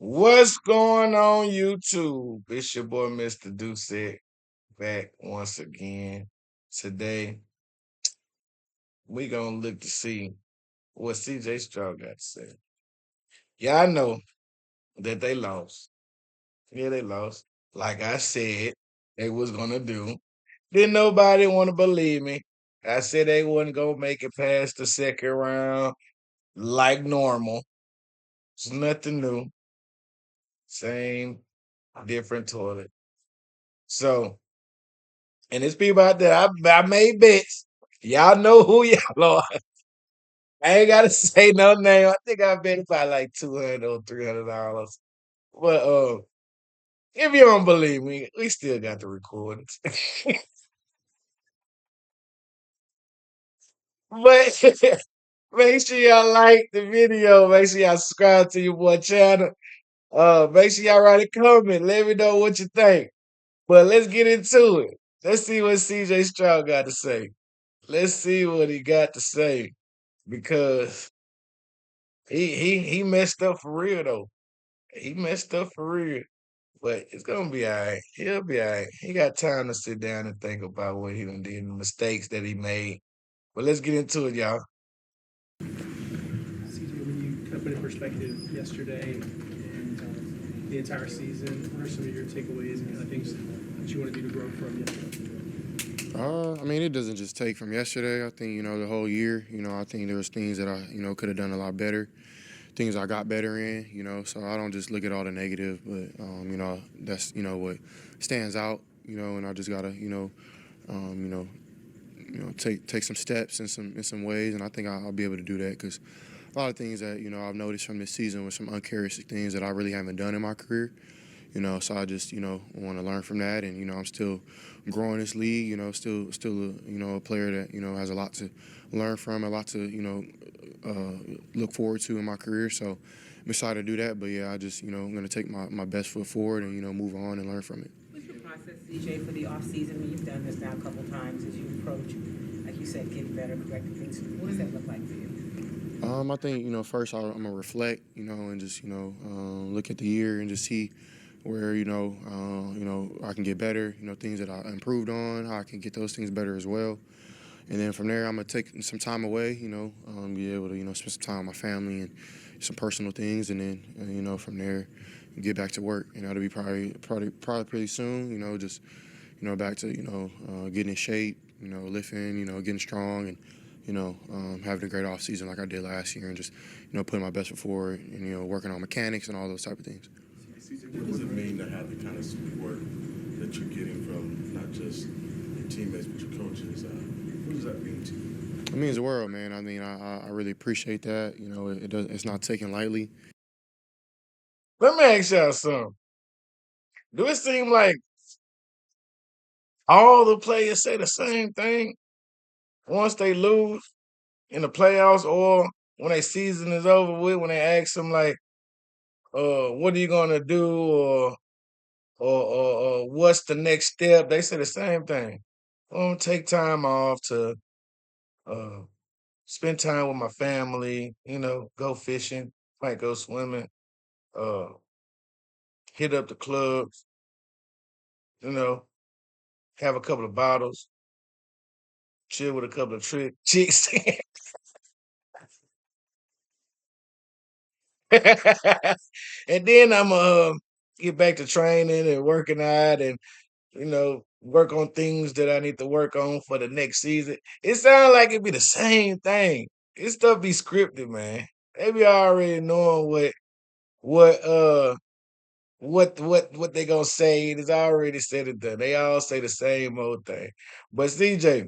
What's going on, YouTube? It's your boy, Mr. Doucette, back once again. Today, we gonna look to see what C.J Stroud got to say. Yeah, I know that they lost. Yeah, they lost. Like I said, they was gonna do. Didn't nobody want to believe me. I said they wasn't gonna make it past the second round like normal. It's nothing new. Same, different toilet. So, and it's people out there. I made bets. Y'all know who y'all are. I ain't gotta say no name. I think I bet probably like $200 or $300. But if you don't believe me, we still got the recordings. But make sure y'all like the video. Make sure y'all subscribe to your boy channel. Make sure y'all write a comment. Let me know what you think. But let's get into it. Let's see what CJ Stroud got to say. Let's see what he got to say because he messed up for real though. He messed up for real. But it's gonna be all right. He'll be all right. He got time to sit down and think about what he done did, the mistakes that he made. But let's get into it, y'all. CJ, when you kind of put in perspective yesterday and the entire season, what are some of your takeaways and kind of things that you want to do to grow from yesterday? I mean, it doesn't just take from yesterday. I think, the whole year, I think there was things that I, could have done a lot better, things I got better in, so I don't just look at all the negative, but, that's, what stands out, and I just got to, um, you know, take some steps in some ways, and I think I'll be able to do that because a lot of things that, I've noticed from this season were some uncharacteristic things that I really haven't done in my career. So I just, want to learn from that. And, I'm still growing this league, still, a player that, has a lot to learn from, a lot to, look forward to in my career. So I'm excited to do that. But, yeah, I just, I'm going to take my best foot forward and, move on and learn from it. What's your process, CJ, for the off season? I mean, you've done this now a couple times as you approach, like you said, getting better, correcting things. What does that look like for you? I think, first I'm going to reflect, and just, look at the year and just see where I can get better, things that I improved on, how I can get those things better as well. And then from there, I'm gonna take some time away, be able to spend some time with my family and some personal things, and then from there, get back to work. It'll be probably pretty soon. Just back to getting in shape, lifting, getting strong, and having a great off season like I did last year, and just putting my best foot forward, and working on mechanics and all those type of things. What does it mean to have the kind of support that you're getting from not just your teammates but your coaches? What does that mean to you? It means the world, man. I mean, I really appreciate that. It's not taken lightly. Let me ask y'all something. Do it seem like all the players say the same thing once they lose in the playoffs or when their season is over with, when they ask them like, what are you gonna do or what's the next step? They say the same thing. I'm gonna take time off to uh, spend time with my family, go fishing, might go swimming, uh, hit up the clubs, you know, have a couple of bottles, chill with a couple of chicks. And then I'm get back to training and working out and work on things that I need to work on for the next season. It sounds like it'd be the same thing. This stuff be scripted, man. They be already knowing what uh what they gonna say. It's already said and done. They all say the same old thing. But CJ,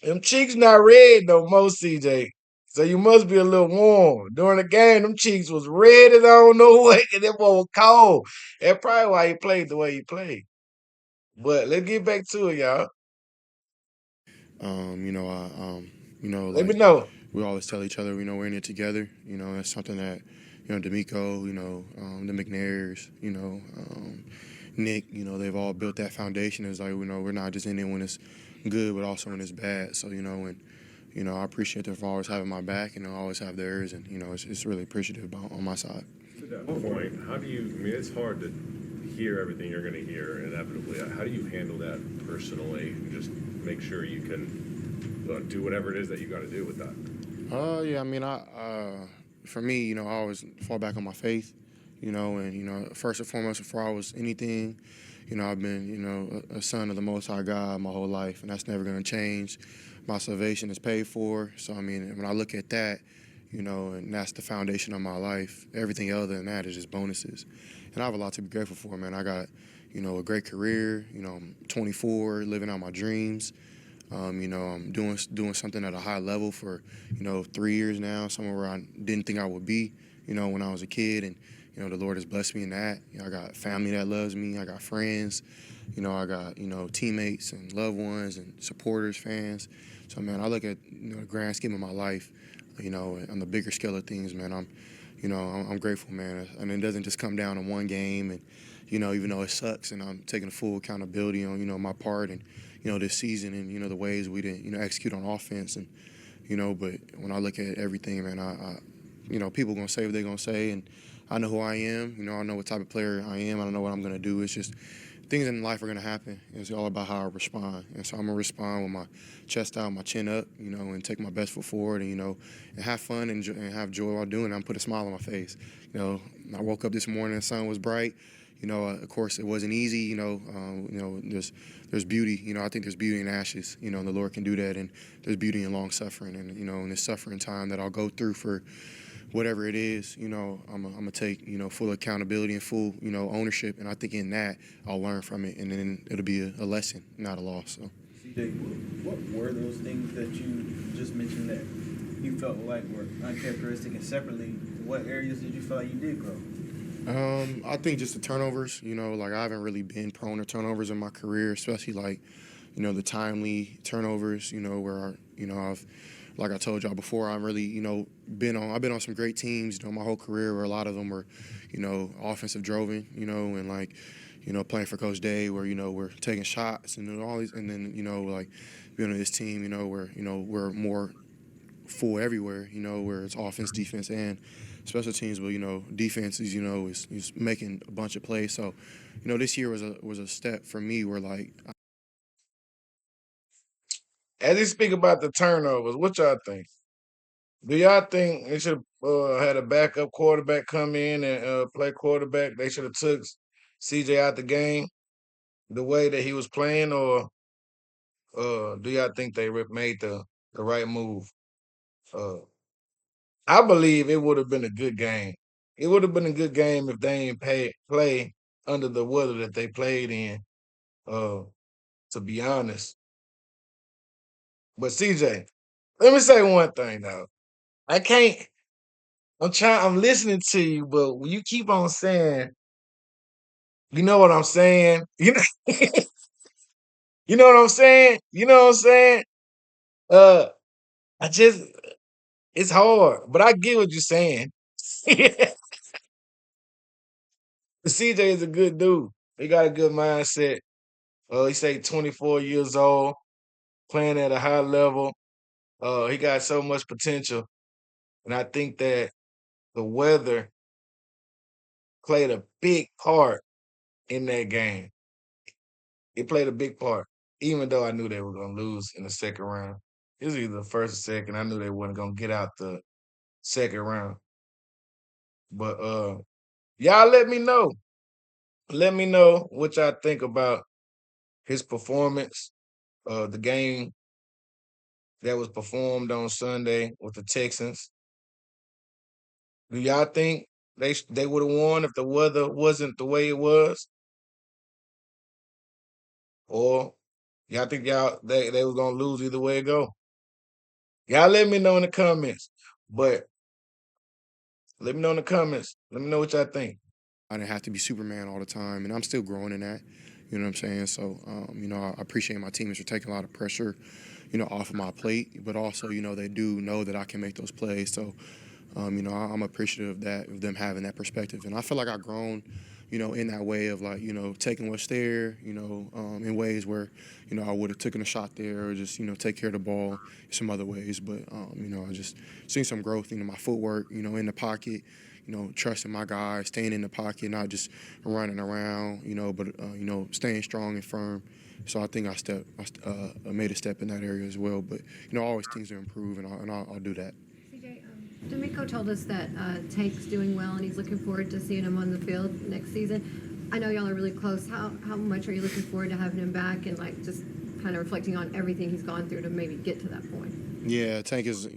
them cheeks not red no more, CJ. So you must be a little warm. During the game, them cheeks was red as I don't know what, and them boy was cold. That's probably why he played the way he played. But let's get back to it, y'all. Let me Like know. we always tell each other, we're in it together. That's something that, D'Amico, the McNairs, Nick, they've all built that foundation. It's like, we're not just in it when it's good, but also when it's bad. So, and, I appreciate them for always having my back and I always have theirs. And, it's really appreciative on my side. To that point, how do you, I mean, it's hard to hear everything you're going to hear inevitably. How do you handle that personally and just make sure you can do whatever it is that you got to do with that? Yeah, I mean, for me, I always fall back on my faith, and, first and foremost, before I was anything, I've been, a son of the Most High God my whole life, and that's never going to change. My salvation is paid for. So, I mean, when I look at that, and that's the foundation of my life, everything other than that is just bonuses. And I have a lot to be grateful for, man. I got, a great career. I'm 24, living out my dreams. I'm doing something at a high level for 3 years now, somewhere where I didn't think I would be, when I was a kid, and the Lord has blessed me in that. I got family that loves me. I got friends. I got teammates and loved ones and supporters, fans. So man, I look at the grand scheme of my life, on the bigger scale of things, man. I'm grateful, man, and it doesn't just come down to one game, and even though it sucks, and I'm taking full accountability on my part, and this season, and the ways we didn't execute on offense, and but when I look at everything, man, people gonna say what they're gonna say, and I know who I am. I know what type of player I am. I don't know what I'm gonna do. It's just things in life are gonna happen. It's all about how I respond, and so I'm gonna respond with my chest out, my chin up, and take my best foot forward, and have fun and have joy while doing it. I'm put a smile on my face. I woke up this morning, the sun was bright. Of course, it wasn't easy. There's beauty. I think there's beauty in ashes. And the Lord can do that. And there's beauty in long suffering. And in this suffering time that I'll go through for whatever it is, I'm gonna take full accountability and full ownership. And I think in that I'll learn from it, and then it'll be a lesson, not a loss. So. C.J., what were those things that you just mentioned that you felt like were uncharacteristic, and separately, what areas did you feel like you did grow? I think just the turnovers, like I haven't really been prone to turnovers in my career, especially like, the timely turnovers, where, I've, like I told y'all before, I've really, I've been on some great teams, my whole career, where a lot of them were, offensive driven, and like, playing for Coach Day, where, we're taking shots and all these, and then, like being on this team, where, we're more full everywhere, where it's offense, defense, and special teams. But defense is making a bunch of plays. So, this year was a step for me where like. As you speak about the turnovers, what y'all think? Do y'all think they should had a backup quarterback come in and play quarterback? They should have took CJ out the game the way that he was playing, or do y'all think they made the right move? Uh, I believe it would have been a good game. It would have been a good game if they didn't play under the weather that they played in. Uh, to be honest, but CJ, let me say one thing though. I can't. I'm trying. I'm listening to you, but when you keep on saying, you know what I'm saying. You know what I'm saying. You know what I'm saying. Uh, I just it's hard, but I get what you're saying. CJ is a good dude. He got a good mindset. He say 24 years old, playing at a high level. He got so much potential, and I think that the weather played a big part in that game. It played a big part, even though I knew they were going to lose in the second round. It was either the first or second. I knew they weren't going to get out the second round. But y'all let me know. Let me know what y'all think about his performance, the game that was performed on Sunday with the Texans. Do y'all think they would have won if the weather wasn't the way it was? Or y'all think they was gonna lose either way it go? Y'all let me know in the comments. But let me know in the comments. Let me know what y'all think. I didn't have to be Superman all the time, and I'm still growing in that. You know what I'm saying? So, I appreciate my teammates for taking a lot of pressure, off of my plate, but also, they do know that I can make those plays. So, I'm appreciative of them having that perspective, and I feel like I've grown, in that way of like, taking what's there, in ways where, I would have taken a shot there or just, take care of the ball some other ways. But, I just seen some growth, my footwork, in the pocket, trusting my guys, staying in the pocket, not just running around, but staying strong and firm. So I think I made a step in that area as well. But always things to improve, and I'll do that. C.J, D'Amico told us that Tank's doing well, and he's looking forward to seeing him on the field next season. I know y'all are really close. How much are you looking forward to having him back, and just kind of reflecting on everything he's gone through to maybe get to that point? Yeah, Tank is a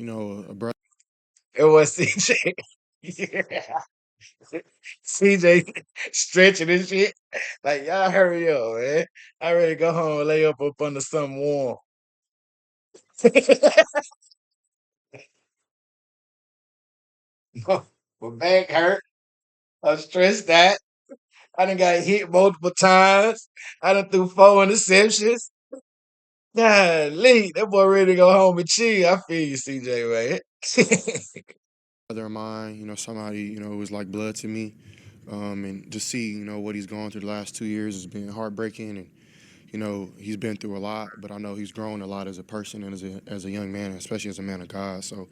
brother. It was CJ. Yeah. CJ stretching and shit. Like, y'all hurry up, man. I ready to go home and lay up under something warm. My back hurt. I'm stressed out. I done got hit multiple times. I done threw 4 interceptions. Golly, that boy ready to go home and chill. I feel you, CJ, man. Brother of mine, somebody, who was like blood to me. And to see, what he's gone through the last 2 years has been heartbreaking. And, he's been through a lot, but I know he's grown a lot as a person and as a young man, especially as a man of God. So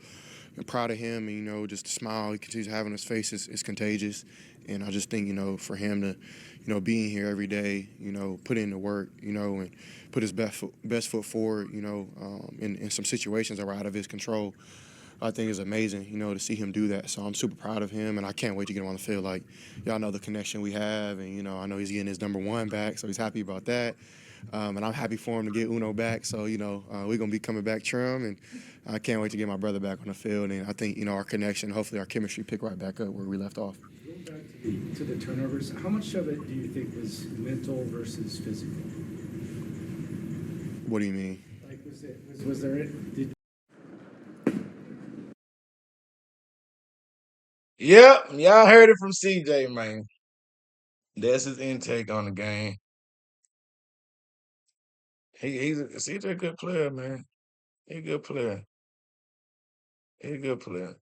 I'm proud of him. And, just the smile he continues to have on his face is contagious. And I just think, for him to, being here every day, put in the work, and put his best foot forward, in some situations that were out of his control. I think it's amazing, to see him do that. So I'm super proud of him, and I can't wait to get him on the field. Like, y'all know the connection we have, and, I know he's getting his #1 back, so he's happy about that. And I'm happy for him to get Uno back. So, we're going to be coming back trim, and I can't wait to get my brother back on the field. And I think, our connection, hopefully our chemistry pick right back up where we left off. Going back to the turnovers, how much of it do you think was mental versus physical? What do you mean? Like, was there did Yep, y'all heard it from CJ, man. That's his intake on the game. He's CJ a good player, man. He a good player. He a good player.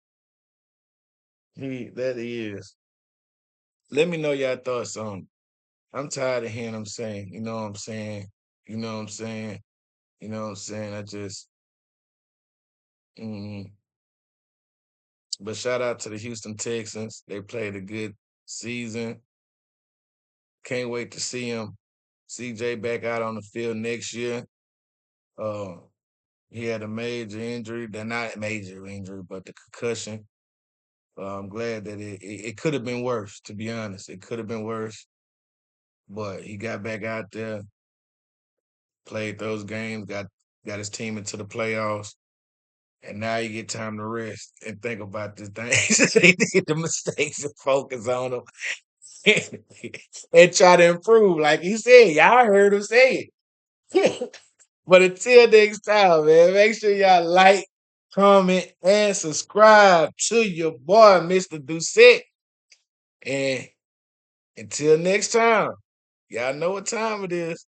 He is. Let me know y'all thoughts on it. I'm tired of hearing him saying, you know what I'm saying? You know what I'm saying? You know what I'm saying? Mm. But shout out to the Houston Texans. They played a good season. Can't wait to see him, CJ, back out on the field next year. Uh, he had a major injury. They're not a major injury, but the concussion. I'm glad that it could have been worse, to be honest. It could have been worse, but he got back out there, played those games, got his team into the playoffs, and now you get time to rest and think about the things they did, the mistakes, and focus on them and try to improve. Like he said, y'all heard him say it. But until next time, man, make sure y'all like, comment, and subscribe to your boy, Mr. Doucette. And until next time, y'all know what time it is.